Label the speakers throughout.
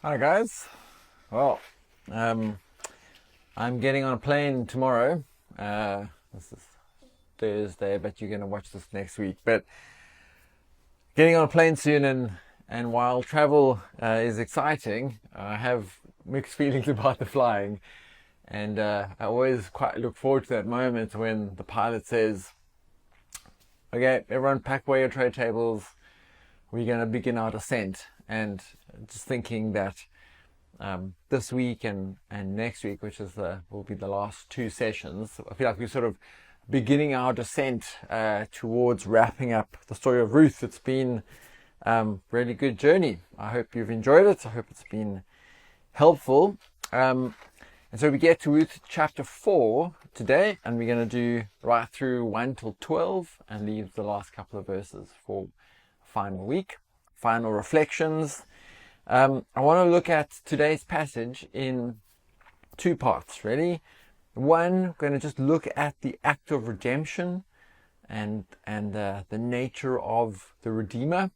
Speaker 1: Hi guys. Well, I'm getting on a plane tomorrow. This is Thursday, but you're going to watch this next week. But getting on a plane soon, and while travel is exciting, I have mixed feelings about the flying. And I always quite look forward to that moment when the pilot says, "Okay, everyone, pack away your tray tables. We're going to begin our descent." And just thinking that this week and next week, which is will be the last two sessions, I feel like we're sort of beginning our descent towards wrapping up the story of Ruth. It's been really good journey. I hope you've enjoyed it. I hope it's been helpful. And so we get to Ruth chapter 4 today, and we're going to do right through 1 till 12 and leave the last couple of verses for final week, final reflections. I want to look at today's passage in two parts, really. One, we're going to just look at the act of redemption and the nature of the Redeemer.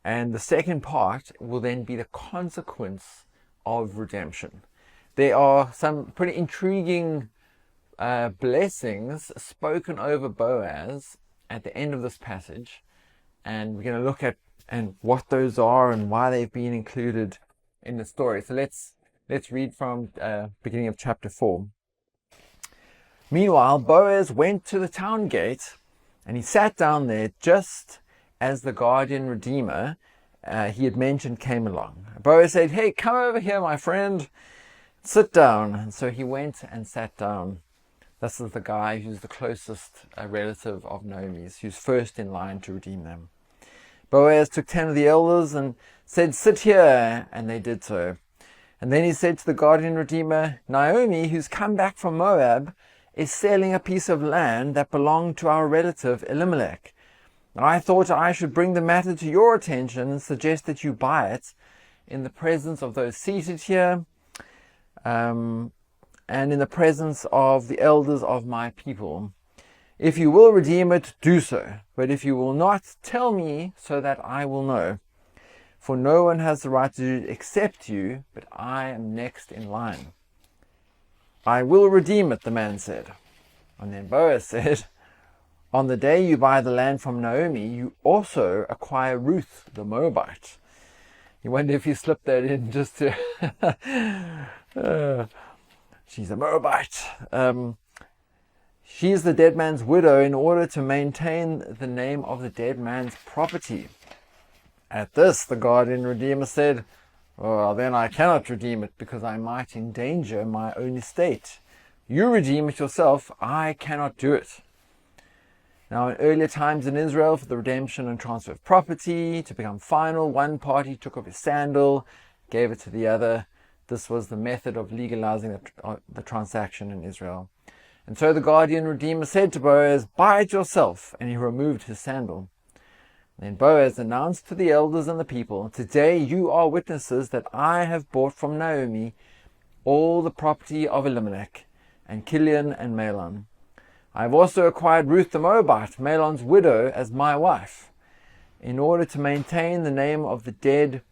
Speaker 1: And the second part will then be the consequence of redemption. There are some pretty intriguing blessings spoken over Boaz at the end of this passage. And we're going to look at what those are and why they've been included in the story. So let's read from beginning of chapter 4. Meanwhile, Boaz went to the town gate, and he sat down there just as the guardian redeemer he had mentioned came along. Boaz said, "Hey, come over here, my friend. Sit down." And so he went and sat down. This is the guy who's the closest relative of Naomi's, who's first in line to redeem them. Boaz took 10 of the elders and said, "Sit here," and they did so. And then he said to the guardian redeemer, "Naomi, who's come back from Moab, is selling a piece of land that belonged to our relative Elimelech. I thought I should bring the matter to your attention and suggest that you buy it in the presence of those seated here, and in the presence of the elders of my people. If you will redeem it, do so. But if you will not, tell me so that I will know. For no one has the right to do it except you, but I am next in line." "I will redeem it," the man said. And then Boaz said, "On the day you buy the land from Naomi, you also acquire Ruth the Moabite." You wonder if he slipped that in just to... she's a Moabite. She is the dead man's widow in order to maintain the name of the dead man's property. At this, the guardian redeemer said, "Well, then I cannot redeem it because I might endanger my own estate. You redeem it yourself. I cannot do it." Now, in earlier times in Israel, for the redemption and transfer of property to become final, one party took off his sandal, gave it to the other. This was the method of legalizing the transaction in Israel. And so the guardian redeemer said to Boaz, "Buy it yourself." And he removed his sandal. Then Boaz announced to the elders and the people, "Today you are witnesses that I have bought from Naomi all the property of Elimelech and Kilion and Mahlon. I have also acquired Ruth the Moabite, Mahlon's widow, as my wife, in order to maintain the name of the dead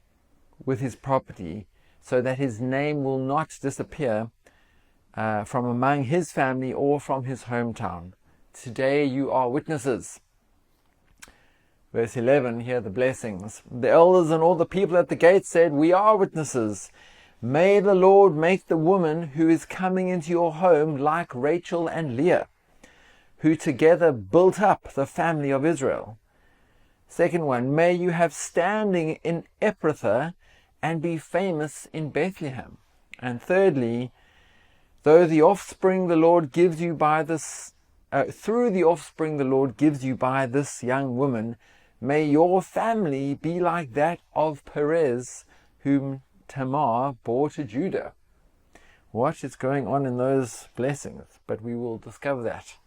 Speaker 1: with his property, so that his name will not disappear from among his family or from his hometown. Today you are witnesses." Verse 11, here are the blessings. The elders and all the people at the gate said, "We are witnesses. May the Lord make the woman who is coming into your home like Rachel and Leah, who together built up the family of Israel." Second one, may you have standing in Ephrathah and be famous in Bethlehem. And thirdly, through the offspring the Lord gives you by this young woman, may your family be like that of Perez, whom Tamar bore to Judah. What is going on in those blessings? But we will discover that.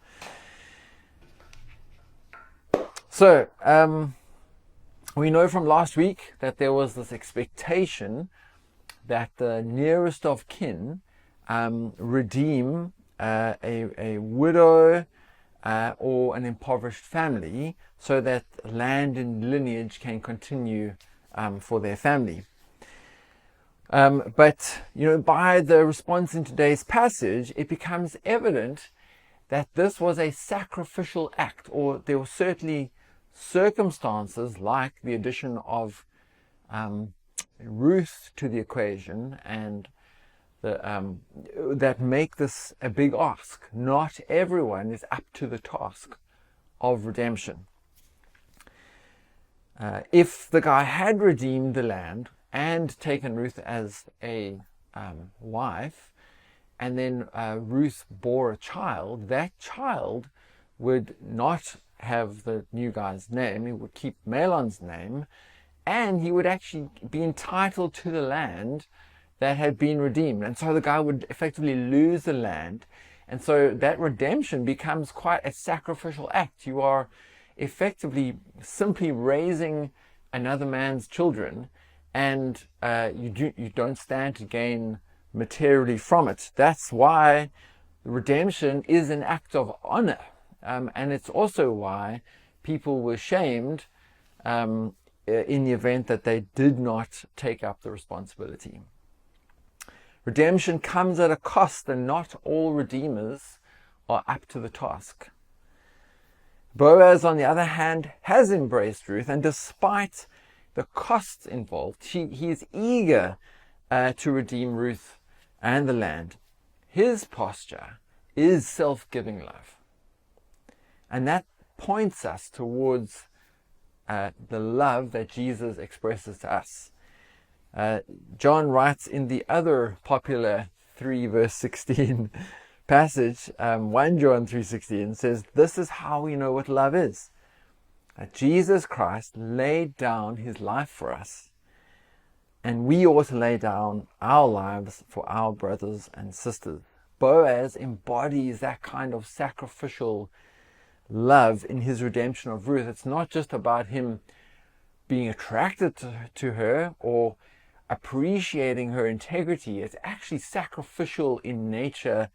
Speaker 1: So, we know from last week that there was this expectation that the nearest of kin redeem a widow or an impoverished family so that land and lineage can continue for their family. But, by the response in today's passage, it becomes evident that this was a sacrificial act, or there were certainly circumstances like the addition of Ruth to the equation and that make this a big ask. Not everyone is up to the task of redemption. If the guy had redeemed the land and taken Ruth as a wife, and then Ruth bore a child, that child would not have the new guy's name. He would keep Mahlon's name, and he would actually be entitled to the land that had been redeemed. And so the guy would effectively lose the land. And so that redemption becomes quite a sacrificial act. You are effectively simply raising another man's children, and you don't stand to gain materially from it. That's why redemption is an act of honor. And it's also why people were shamed in the event that they did not take up the responsibility. Redemption comes at a cost, and not all redeemers are up to the task. Boaz, on the other hand, has embraced Ruth, and despite the costs involved, he is eager to redeem Ruth and the land. His posture is self-giving love. And that points us towards the love that Jesus expresses to us. John writes in the other popular 3 verse 16 passage, 1 John 3:16 says, "This is how we know what love is. That Jesus Christ laid down his life for us, and we ought to lay down our lives for our brothers and sisters." Boaz embodies that kind of sacrificial love in his redemption of Ruth. It's not just about him being attracted to her or appreciating her integrity. It's actually sacrificial in nature.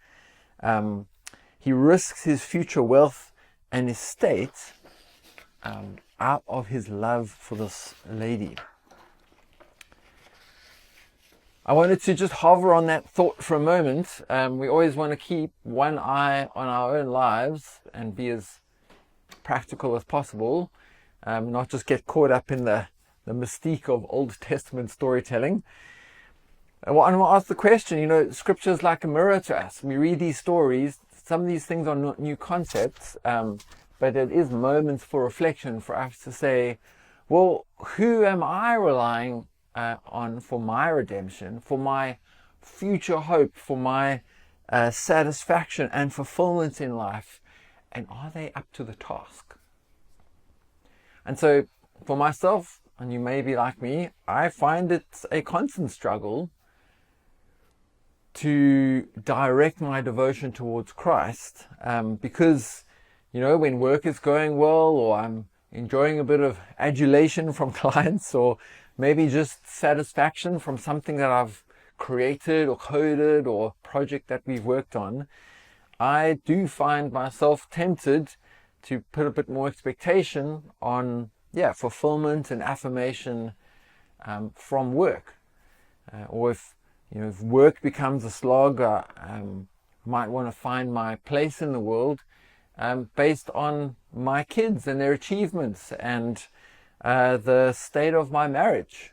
Speaker 1: He risks his future wealth and estate out of his love for this lady. I wanted to just hover on that thought for a moment. We always want to keep one eye on our own lives and be as practical as possible, not just get caught up in the mystique of Old Testament storytelling. I want to ask the question, Scripture is like a mirror to us. We read these stories. Some of these things are not new concepts, but it is moments for reflection for us to say, well, who am I relying on for my redemption, for my future hope, for my satisfaction and fulfillment in life? And are they up to the task? And so for myself, and you may be like me, I find it a constant struggle to direct my devotion towards Christ, because, when work is going well, or I'm enjoying a bit of adulation from clients, or maybe just satisfaction from something that I've created or coded or project that we've worked on, I do find myself tempted to put a bit more expectation on fulfillment and affirmation from work. Or if work becomes a slog, I might want to find my place in the world based on my kids and their achievements and the state of my marriage.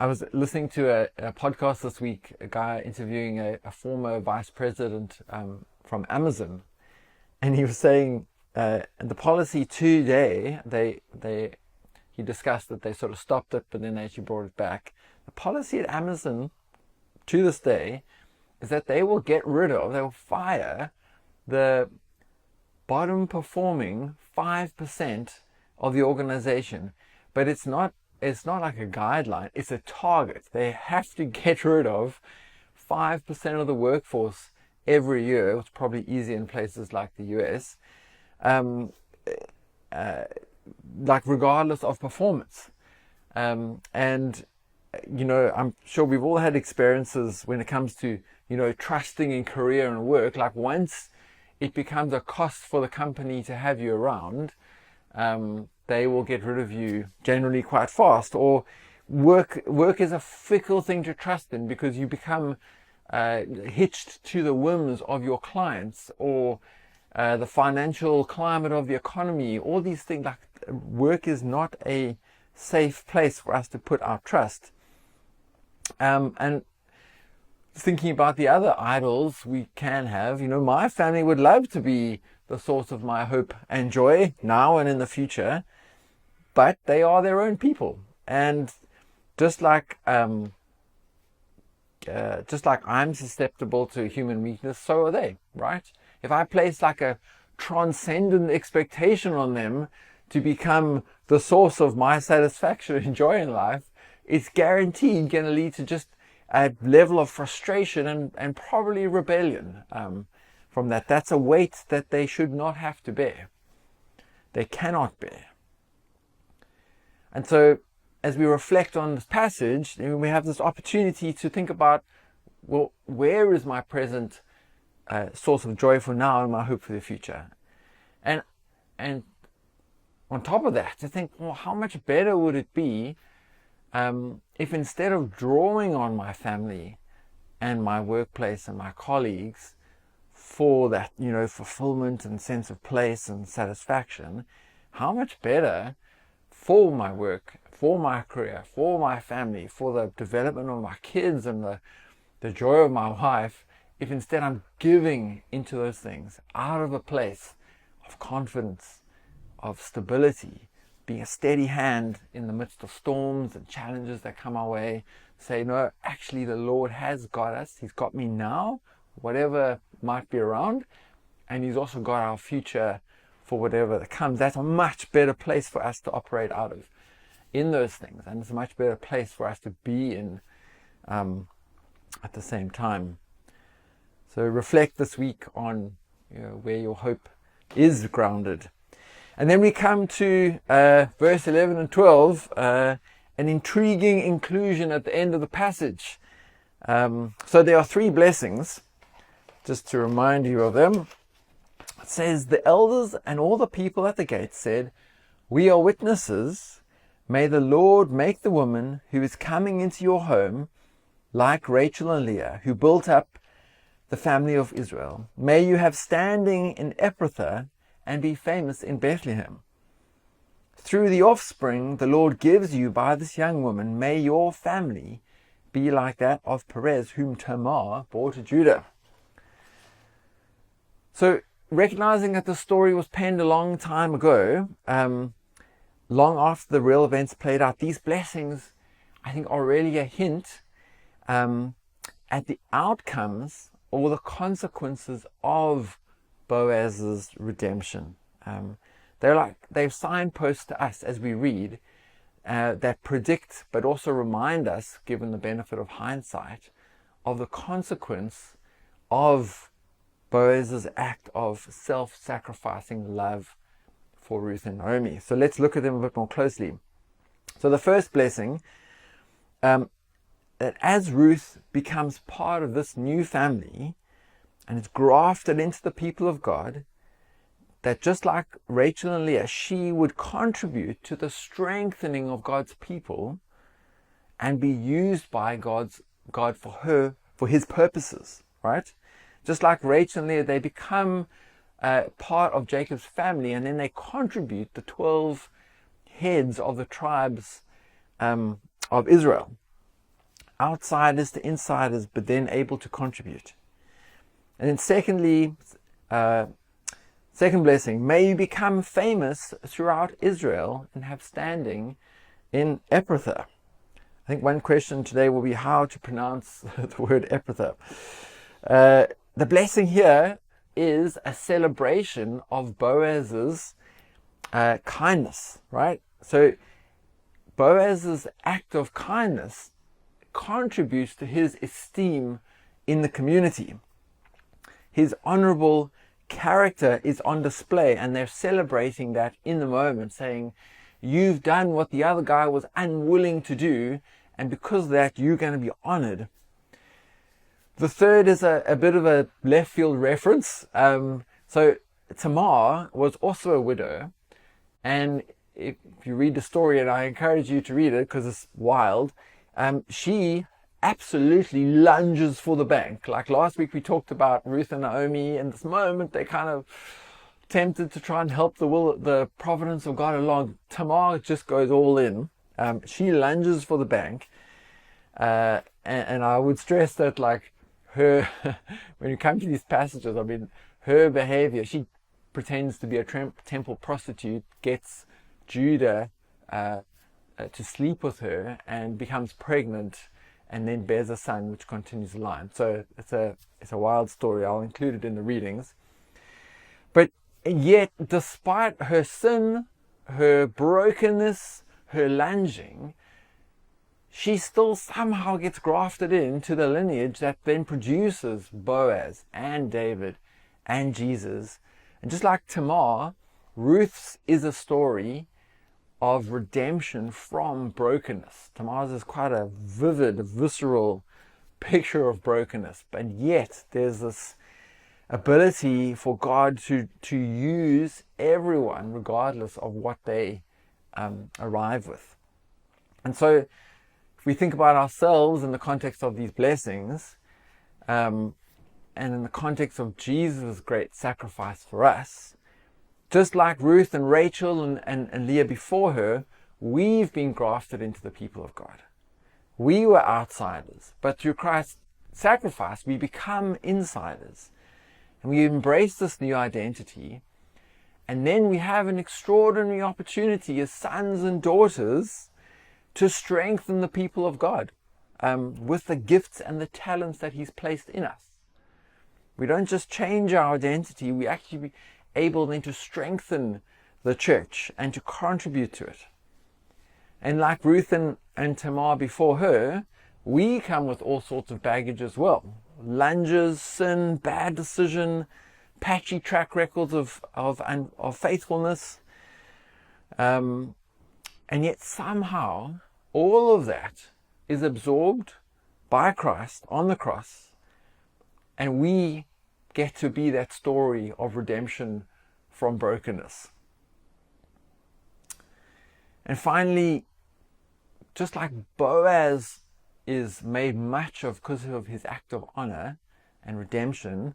Speaker 1: I was listening to a podcast this week, a guy interviewing a former vice president from Amazon, and he was saying the policy today, he discussed that they sort of stopped it, but then they actually brought it back. The policy at Amazon to this day is that they will fire the bottom performing 5% of the organization. But it's not like a guideline, it's a target. They have to get rid of 5% of the workforce every year. It's probably easier in places like the US, like regardless of performance. And I'm sure we've all had experiences when it comes to trusting in career and work. Like once it becomes a cost for the company to have you around, they will get rid of you generally quite fast. Or work is a fickle thing to trust in, because you become hitched to the whims of your clients, or the financial climate of the economy. All these things, like, work is not a safe place for us to put our trust. And thinking about the other idols we can have, my family would love to be the source of my hope and joy now and in the future, but they are their own people. And just like I'm susceptible to human weakness, so are they, right? If I place like a transcendent expectation on them to become the source of my satisfaction and joy in life, it's guaranteed going to lead to just a level of frustration and probably rebellion from that. That's a weight that they should not have to bear. They cannot bear. And so, as we reflect on this passage, we have this opportunity to think about, well, where is my present source of joy for now and my hope for the future? And on top of that, to think, well, how much better would it be if, instead of drawing on my family and my workplace and my colleagues for that, fulfillment and sense of place and satisfaction, how much better for my work, for my career, for my family, for the development of my kids and the joy of my wife, if instead I'm giving into those things out of a place of confidence, of stability, being a steady hand in the midst of storms and challenges that come our way. Say, no, actually the Lord has got us. He's got me now, whatever might be around, and He's also got our future for whatever that comes. That's a much better place for us to operate out of, in those things, and it's a much better place for us to be in at the same time. So reflect this week on where your hope is grounded. And then we come to verse 11 and 12, an intriguing inclusion at the end of the passage. So there are three blessings, just to remind you of them. It says, the elders and all the people at the gate said, we are witnesses. May the Lord make the woman who is coming into your home like Rachel and Leah, who built up the family of Israel. May you have standing in Ephrathah and be famous in Bethlehem. Through the offspring the Lord gives you by this young woman, may your family be like that of Perez, whom Tamar bore to Judah. So, recognizing that the story was penned a long time ago, long after the real events played out, these blessings, I think, are really a hint at the outcomes or the consequences of Boaz's redemption. They've signposts to us as we read that predict but also remind us, given the benefit of hindsight, of the consequence of Boaz's act of self-sacrificing love for Ruth and Naomi. So let's look at them a bit more closely. So the first blessing, that as Ruth becomes part of this new family and is grafted into the people of God, that just like Rachel and Leah, she would contribute to the strengthening of God's people and be used by God for His purposes, right? Just like Rachel and Leah, they become part of Jacob's family, and then they contribute the 12 heads of the tribes of Israel. Outsiders to insiders, but then able to contribute. And then secondly, second blessing, may you become famous throughout Israel and have standing in Ephrathah. I think one question today will be how to pronounce the word Ephrathah. The blessing here is a celebration of Boaz's kindness, right? So Boaz's act of kindness contributes to his esteem in the community. His honorable character is on display, and they're celebrating that in the moment, saying, you've done what the other guy was unwilling to do, and because of that, you're going to be honored. The third is a bit of a left field reference. So Tamar was also a widow, and if you read the story, and I encourage you to read it because it's wild, she absolutely lunges for the bank. Like last week we talked about Ruth and Naomi, and this moment they kind of tempted to try and help the providence of God along. Tamar just goes all in. She lunges for the bank, and I would stress that, like, her when you come to these passages, I mean, her behavior, she pretends to be a temple prostitute, gets Judah to sleep with her and becomes pregnant, and then bears a son, which continues the line. So it's a wild story. I'll include it in the readings. But yet, despite her sin, her brokenness, her lunging, she still somehow gets grafted into the lineage that then produces Boaz and David and Jesus. And just like Tamar, Ruth's is a story of redemption from brokenness. Tamar's is quite a vivid, visceral picture of brokenness, but yet there's this ability for God to use everyone regardless of what they arrive with. And so if we think about ourselves in the context of these blessings, and in the context of Jesus' great sacrifice for us, just like Ruth and Rachel and Leah before her, we've been grafted into the people of God. We were outsiders, but through Christ's sacrifice, we become insiders. And we embrace this new identity. And then we have an extraordinary opportunity as sons and daughters to strengthen the people of God with the gifts and the talents that He's placed in us. We don't just change our identity, we actually able then to strengthen the church and to contribute to it. And like Ruth and Tamar before her, we come with all sorts of baggage as well. Lunges, sin, bad decision, patchy track records of faithfulness. And yet somehow all of that is absorbed by Christ on the cross, and we get to be that story of redemption from brokenness. And finally, just like Boaz is made much of because of his act of honor and redemption,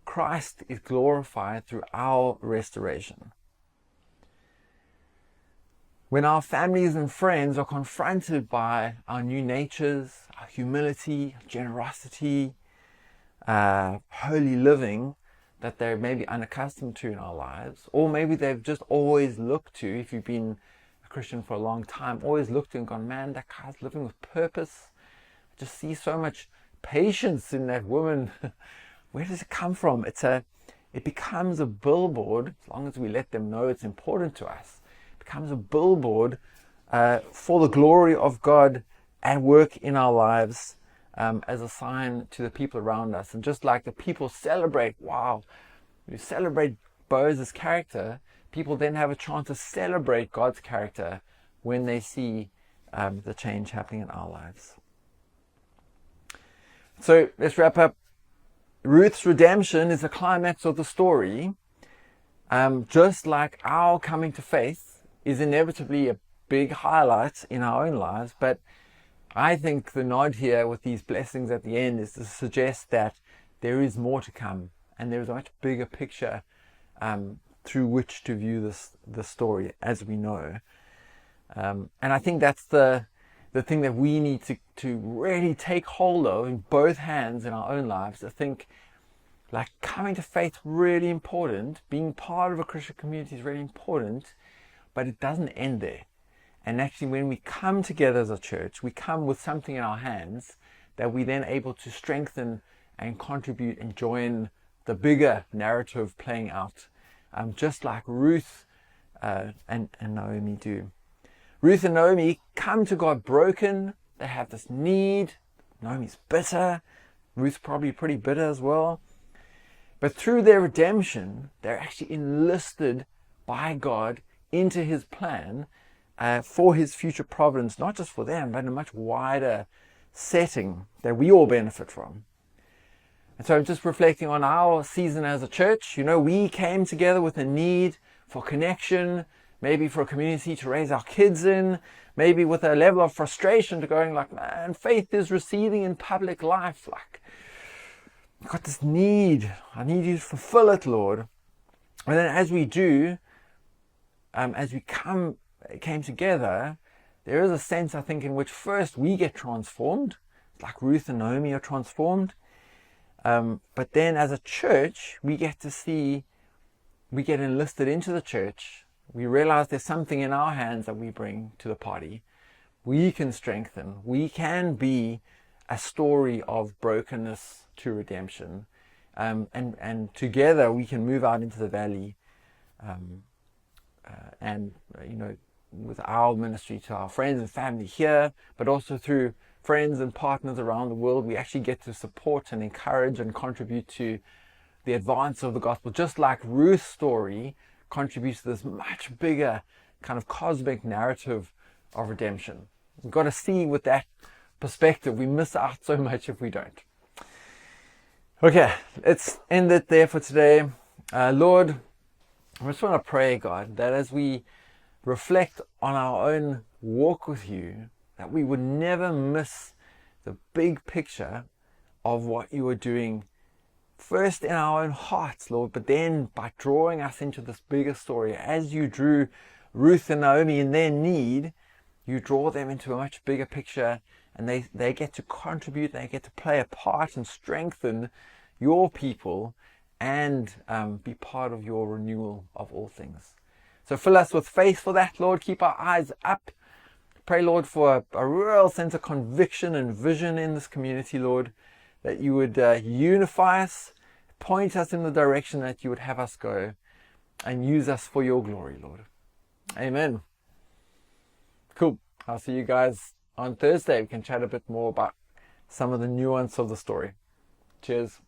Speaker 1: Christ is glorified through our restoration. When our families and friends are confronted by our new natures, our humility, generosity, holy living that they're maybe unaccustomed to in our lives, or maybe they've just always looked to, if you've been a Christian for a long time, always looked to and gone, man, that guy's living with purpose. I just see so much patience in that woman. Where does it come from? It becomes a billboard, as long as we let them know it's important to us. It becomes a billboard for the glory of God at work in our lives, as a sign to the people around us. And just like the people celebrate, wow, we celebrate Boaz's character, people then have a chance to celebrate God's character when they see the change happening in our lives. So let's wrap up. Ruth's redemption is the climax of the story. Just like our coming to faith is inevitably a big highlight in our own lives, but I think the nod here with these blessings at the end is to suggest that there is more to come, and there is a much bigger picture through which to view this story, as we know. And I think that's the thing that we need to really take hold of in both hands in our own lives. I think, like, coming to faith really important, being part of a Christian community is really important, but it doesn't end there. And actually, when we come together as a church, we come with something in our hands that we then able to strengthen and contribute and join the bigger narrative playing out, just like Ruth and Naomi do. Ruth and Naomi come to God broken. They have this need. Naomi's bitter. Ruth's probably pretty bitter as well. But through their redemption, they're actually enlisted by God into His plan for His future providence, not just for them, but in a much wider setting that we all benefit from. And so I'm just reflecting on our season as a church. You know, we came together with a need for connection maybe for a community to raise our kids in, maybe with a level of frustration to going like, man, faith is receding in public life. Like, I've got this need. I need you to fulfill it, Lord. And then as we do, as we came together, there is a sense, I think, in which first we get transformed, like Ruth and Naomi are transformed. But then as a church, we get enlisted into the church. We realize there's something in our hands that we bring to the party. We can strengthen. We can be a story of brokenness to redemption. And together we can move out into the valley with our ministry to our friends and family here, but also through friends and partners around the world, we actually get to support and encourage and contribute to the advance of the gospel, just like Ruth's story contributes to this much bigger kind of cosmic narrative of redemption. We've got to see with that perspective. We miss out so much if we don't. Okay, let's end it there for today. Lord, I just want to pray, God, that as we reflect on our own walk with you, that we would never miss the big picture of what you are doing, first in our own hearts, Lord, but then by drawing us into this bigger story. As you drew Ruth and Naomi in their need, you draw them into a much bigger picture, and they get to contribute, they get to play a part and strengthen your people and be part of your renewal of all things. So fill us with faith for that, Lord. Keep our eyes up. Pray, Lord, for a real sense of conviction and vision in this community, Lord, that you would unify us, point us in the direction that you would have us go, and use us for your glory, Lord. Amen. Cool. I'll see you guys on Thursday. We can chat a bit more about some of the nuance of the story. Cheers.